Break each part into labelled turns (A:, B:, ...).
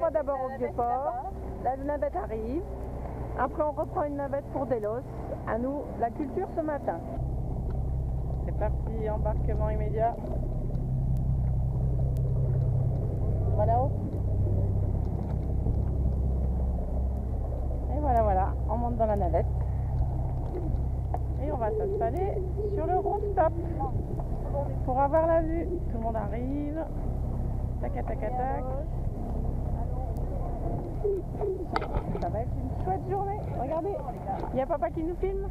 A: va d'abord au Vieux-Port, la navette arrive, après on reprend une navette pour Delos. À nous, la culture ce matin. C'est parti, embarquement immédiat. Voilà. Et voilà, on monte dans la navette. Et on va s'installer sur le rooftop pour avoir la vue. Tout le monde arrive. Tac, tac, tac, tac. Ça va être une chouette journée. Regardez, il y a papa qui nous filme.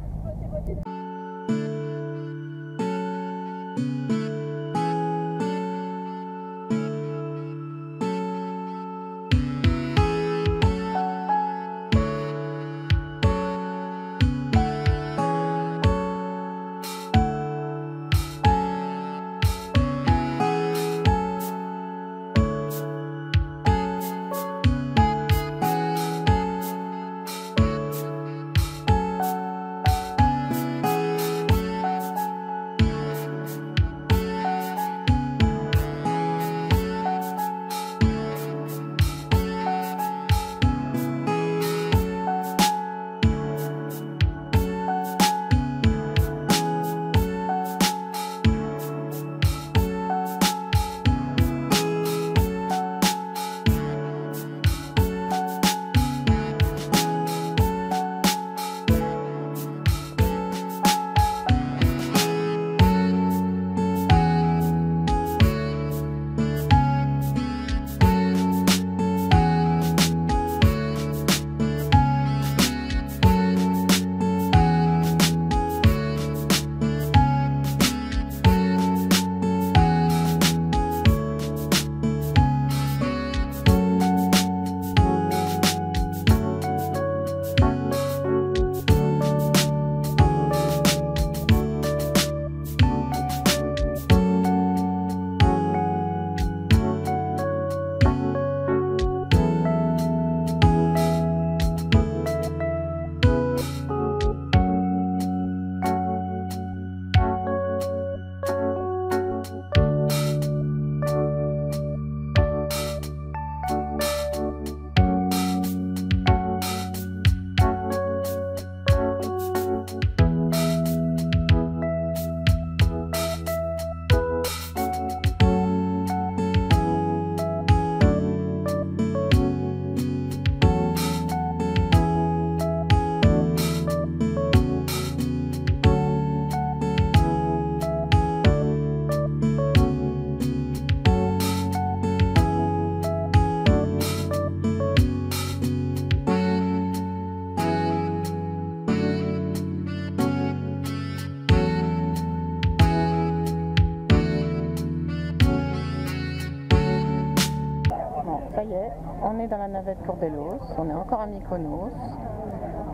A: Ça y est, on est dans la navette pour Delos, on est encore à Mykonos.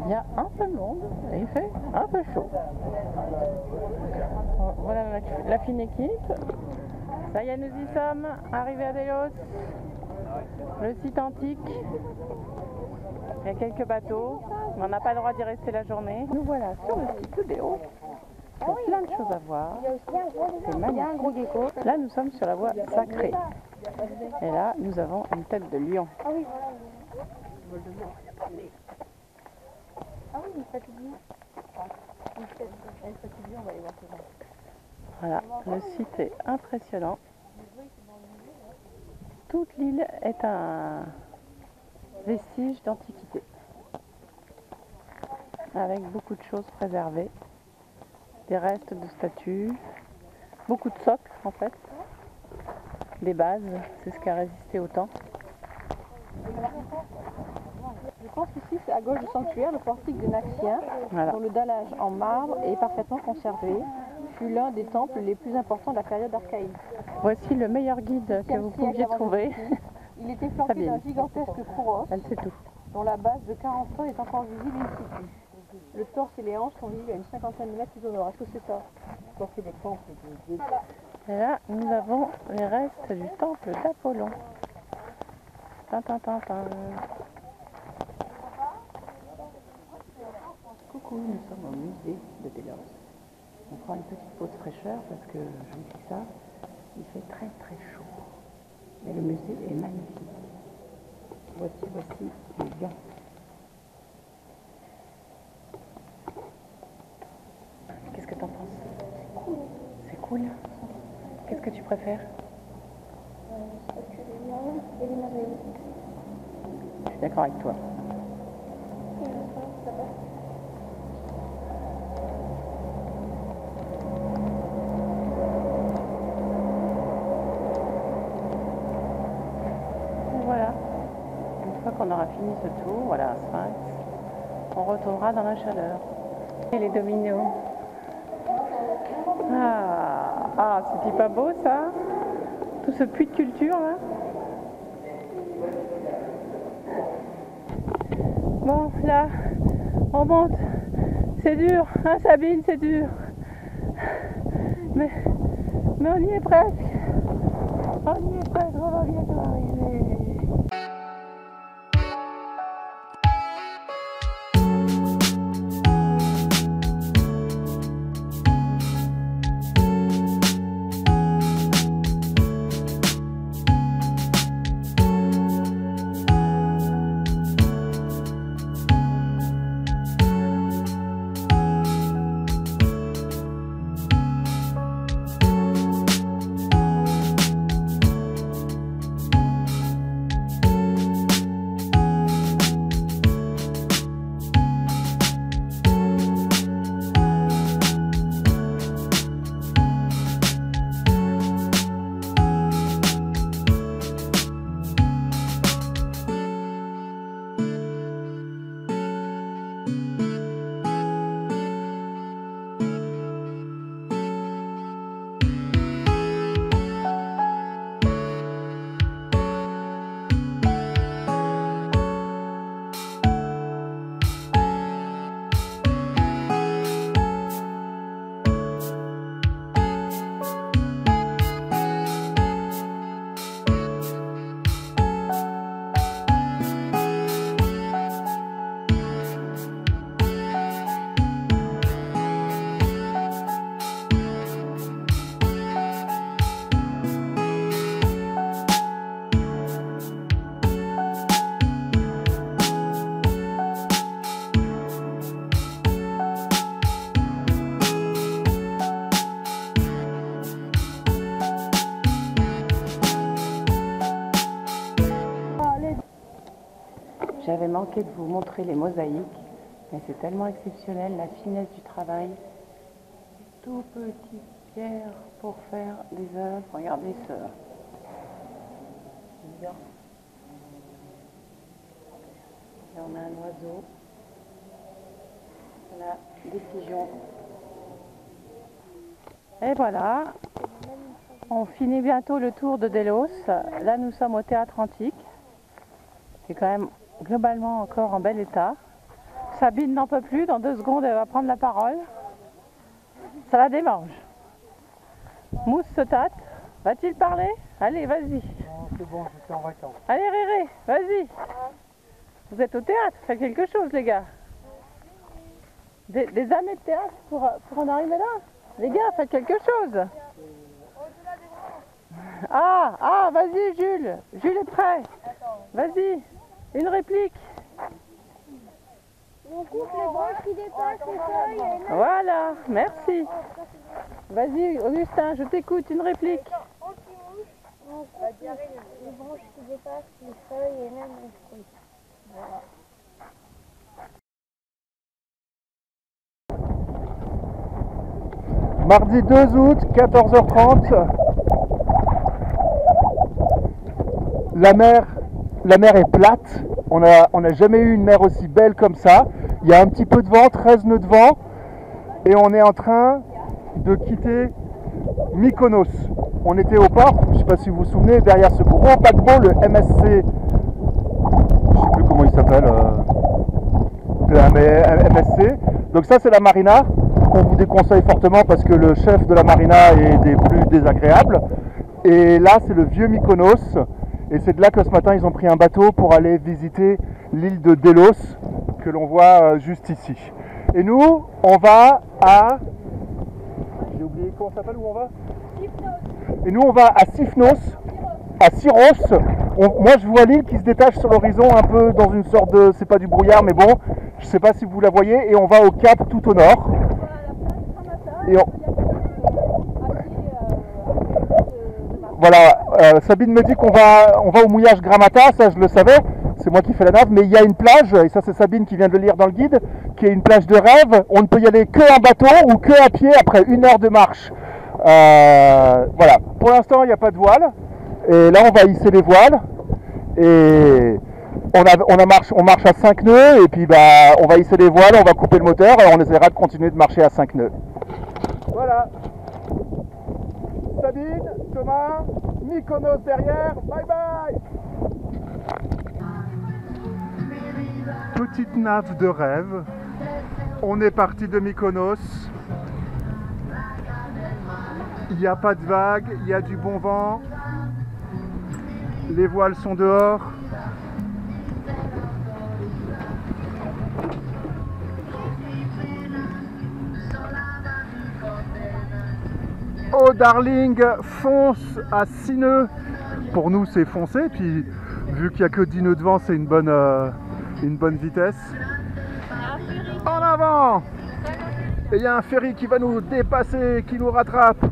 A: Il y a un peu de monde et il fait un peu chaud. Voilà la fine équipe. Ça y est, nous y sommes, arrivés à Delos, le site antique. Il y a quelques bateaux, mais on n'a pas le droit d'y rester la journée. Nous voilà sur le site de Delos. Il y a plein de choses à voir. C'est magnifique. Là, nous sommes sur la voie sacrée. Et là, nous avons une tête de lion.
B: Ah oui, une statue de lion. Une statue de lion, on va aller voir ça.
A: Voilà, le site est impressionnant. Toute l'île est un vestige d'antiquité. Avec beaucoup de choses préservées. Des restes de statues. Beaucoup de socles en fait. Des bases, c'est ce qui a résisté au temps.
B: Je pense qu'ici, c'est à gauche du sanctuaire, le portique de Naxien,
A: Voilà.
B: dont le dallage en marbre est parfaitement conservé, fut l'un des temples les plus importants de la période archaïque.
A: Voici le meilleur guide que vous pouviez trouver.
B: Il était flanqué d'un gigantesque kouros,
A: Elle sait tout.
B: dont la base de 40 tonnes est encore visible in situ. Le torse et les hanches sont visibles à une cinquantaine de mètres plus au nord. Est-ce que c'est ça?
A: Et là, nous avons les restes du temple d'Apollon. Tintin. Coucou, nous sommes au musée de Delos. On prend une petite pause fraîcheur parce que, je vous dis ça, il fait très chaud. Mais le musée est magnifique.
C: Voici les gants.
A: Qu'est-ce que t'en penses? C'est cool. Qu'est-ce que tu préfères?
D: Et les mosaïques.
A: Je suis d'accord avec toi. Et voilà. Une fois qu'on aura fini ce tour, voilà, Sphinx, on retournera dans la chaleur. Et les dominos. C'est pas beau ça? Tout ce puits de culture là. Bon, là, on monte. C'est dur, hein Sabine, c'est dur. Mais on y est presque. On y est presque, on va bientôt arriver. J'avais manqué de vous montrer les mosaïques, mais c'est tellement exceptionnel, la finesse du travail. Tout petites pierres pour faire des œuvres. Regardez ce. Là, on a un oiseau. Là, des pigeons. Et voilà, on finit bientôt le tour de Delos. Là, nous sommes au Théâtre Antique. C'est quand même globalement encore en bel état. Sabine n'en peut plus, dans 2 secondes elle va prendre la parole. Ça la démange. Mousse se tâte. Va-t-il parler? Allez, vas-y.
C: Non, c'est bon, je suis en vacances.
A: Allez Réré, vas-y. Vous êtes au théâtre, faites quelque chose les gars. Des années de théâtre pour en arriver là. Les gars, faites quelque chose. Ah, vas-y Jules. Jules est prêt. Vas-y. Une réplique.
D: On coupe les branches qui dépassent les feuilles.
A: Voilà, merci. Vas-y Augustin, je t'écoute, une réplique.
D: On coupe les branches qui dépassent les feuilles et même les fruits. Voilà.
C: Mardi 2 août, 14h30. La mer est plate. On n'a jamais eu une mer aussi belle comme ça. Il y a un petit peu de vent, 13 nœuds de vent. Et on est en train de quitter Mykonos. On était au port, je ne sais pas si vous vous souvenez, derrière ce gros paquebot, le MSC, je ne sais plus comment il s'appelle, MSC. Donc ça c'est la marina, qu'on vous déconseille fortement parce que le chef de la marina est des plus désagréables. Et là c'est le vieux Mykonos. Et c'est de là que ce matin ils ont pris un bateau pour aller visiter l'île de Delos, que l'on voit juste ici. Et nous, on va à... J'ai oublié comment ça s'appelle, où on va? Et nous on va à Sifnos, à Syros. moi je vois l'île qui se détache sur l'horizon un peu dans une sorte de, c'est pas du brouillard mais bon, je sais pas si vous la voyez, et on va au cap tout au nord. Et voilà, Sabine me dit qu'on va au mouillage Gramata, ça je le savais, c'est moi qui fais la nave, mais il y a une plage, et ça c'est Sabine qui vient de le lire dans le guide, qui est une plage de rêve, on ne peut y aller que en bateau ou que à pied après 1 heure de marche. Voilà, pour l'instant il n'y a pas de voile, et là on va hisser les voiles, et on marche à 5 nœuds, et puis bah, on va hisser les voiles, on va couper le moteur, et on essaiera de continuer de marcher à 5 nœuds. Voilà. Sabine, Thomas, Mykonos derrière, bye bye. Petite nave de rêve, on est parti de Mykonos, il n'y a pas de vagues, il y a du bon vent, les voiles sont dehors. Oh darling, fonce à 6 nœuds. Pour nous c'est foncé, puis vu qu'il n'y a que 10 nœuds de vent, c'est une bonne vitesse. En avant. Et il y a un ferry qui va nous dépasser, qui nous rattrape.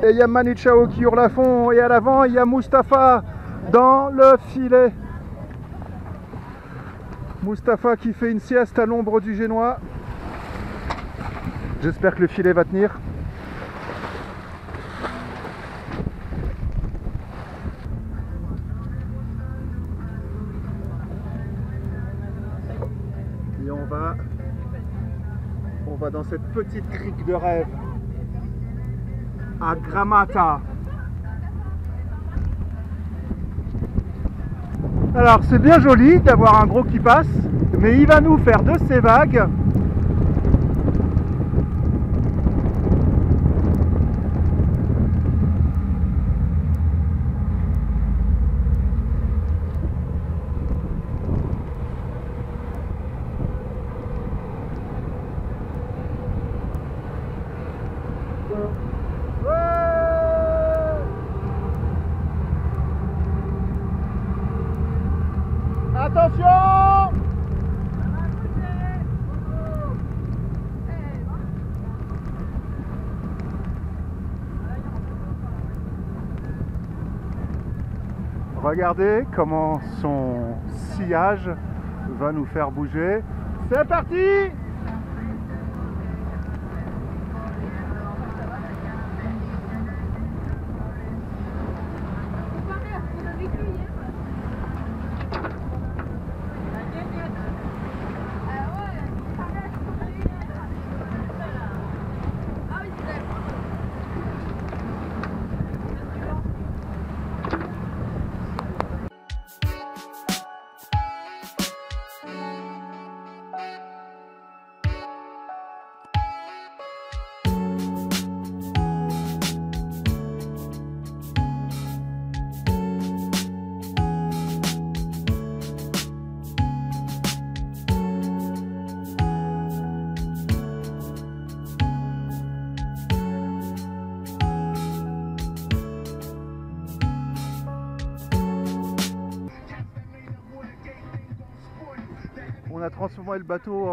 C: Et il y a Manu Chao qui hurle à fond, et à l'avant il y a Mustapha dans le filet. Mustapha qui fait une sieste à l'ombre du Génois. J'espère que le filet va tenir. Et on va dans cette petite crique de rêve à Gramata. Alors c'est bien joli d'avoir un gros qui passe, mais il va nous faire de ces vagues. Attention! Regardez comment son sillage va nous faire bouger. C'est parti! On a transformé le bateau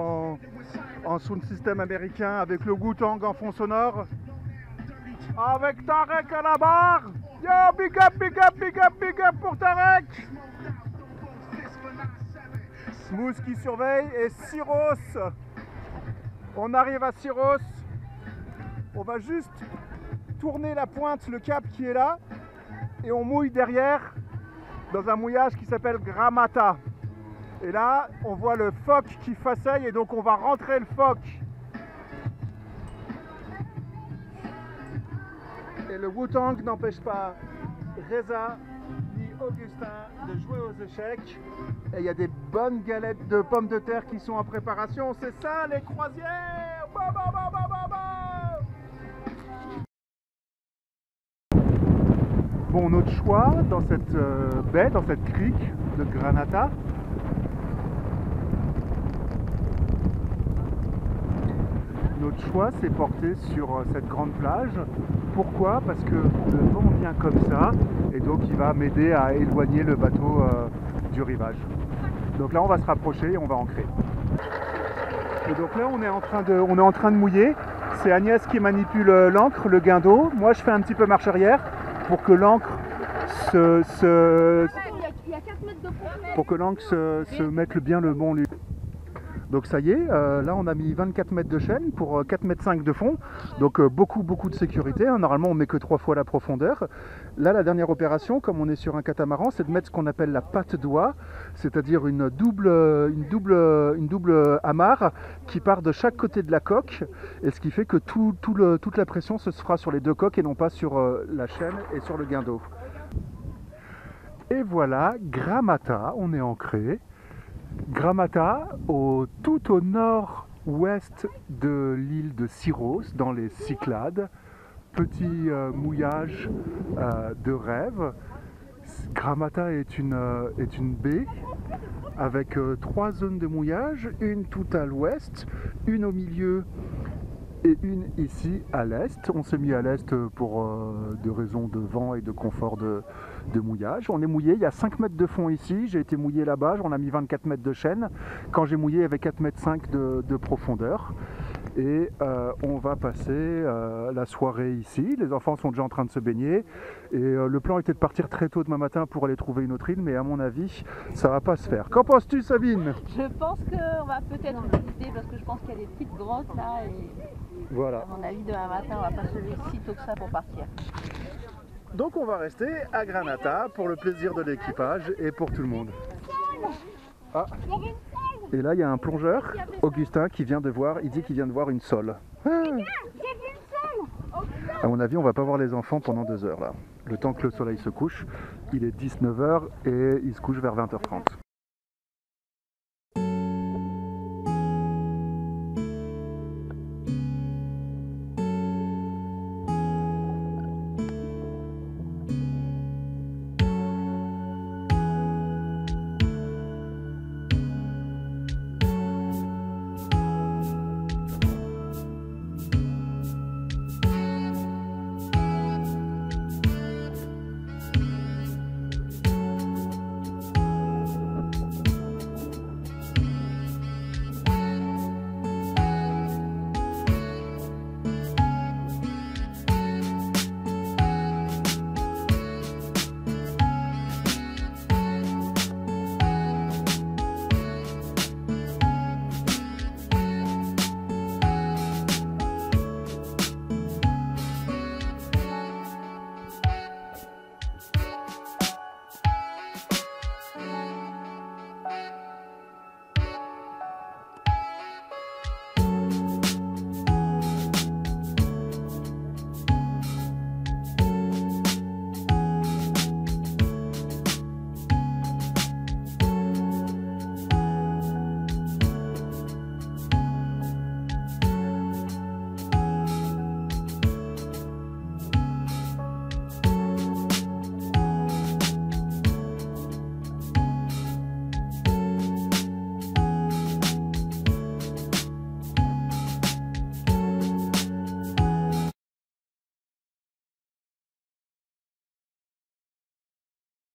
C: en sound system américain avec le Wu-Tang en fond sonore. Avec Tarek à la barre. Yo, big up, big up, big up, big up pour Tarek. Smooth qui surveille et Syros. On arrive à Syros. On va juste tourner la pointe, le cap qui est là. Et on mouille derrière dans un mouillage qui s'appelle Gramata. Et là, on voit le phoque qui faceille et donc on va rentrer le phoque. Et le Wu-Tang n'empêche pas Reza ni Augustin de jouer aux échecs. Et il y a des bonnes galettes de pommes de terre qui sont en préparation. C'est ça les croisières! Bah, bah, bah, bah, bah, bah. Bon, notre choix dans cette baie, dans cette crique de Granata, notre choix s'est porté sur cette grande plage Pourquoi? Parce que le vent vient comme ça et donc il va m'aider à éloigner le bateau du rivage. Donc là on va se rapprocher et on va ancrer. Et donc là on est en train de mouiller. C'est Agnès qui manipule l'ancre, le guindeau. Moi je fais un petit peu marche arrière pour que l'ancre se mette bien le bon lieu. Donc ça y est, là on a mis 24 mètres de chaîne pour 4,5 mètres de fond, donc beaucoup de sécurité, hein. Normalement on met que 3 fois la profondeur. Là la dernière opération, comme on est sur un catamaran, c'est de mettre ce qu'on appelle la patte d'oie, c'est-à-dire une double amarre qui part de chaque côté de la coque, et ce qui fait que toute la pression se fera sur les deux coques et non pas sur la chaîne et sur le guindeau. Et voilà, Gramata, on est ancré. Gramata, tout au nord-ouest de l'île de Syros, dans les Cyclades. Petit mouillage de rêve. Gramata est une baie avec 3 zones de mouillage, une tout à l'ouest, une au milieu et une ici à l'est. On s'est mis à l'est pour des raisons de vent et de confort de mouillage. On est mouillé, il y a 5 mètres de fond ici, j'ai été mouillé là-bas, on a mis 24 mètres de chaîne. Quand j'ai mouillé, il y avait 4,5 mètres de profondeur. Et on va passer la soirée ici. Les enfants sont déjà en train de se baigner. Et le plan était de partir très tôt demain matin pour aller trouver une autre île, mais à mon avis, ça va pas se faire. Qu'en penses-tu, Sabine?
B: Je pense qu'on va peut-être visiter parce que je pense qu'il y a des petites grottes là et
C: voilà.
B: À mon avis demain matin on va pas se lever si tôt que ça pour partir.
C: Donc on va rester à Granata pour le plaisir de l'équipage et pour tout le monde. Ah. Et là il y a un plongeur, Augustin, qui vient de voir, il dit qu'il vient de voir une sole. Ah. À mon avis on va pas voir les enfants pendant 2 heures là. Le temps que le soleil se couche, il est 19 h et il se couche vers 20 h 30.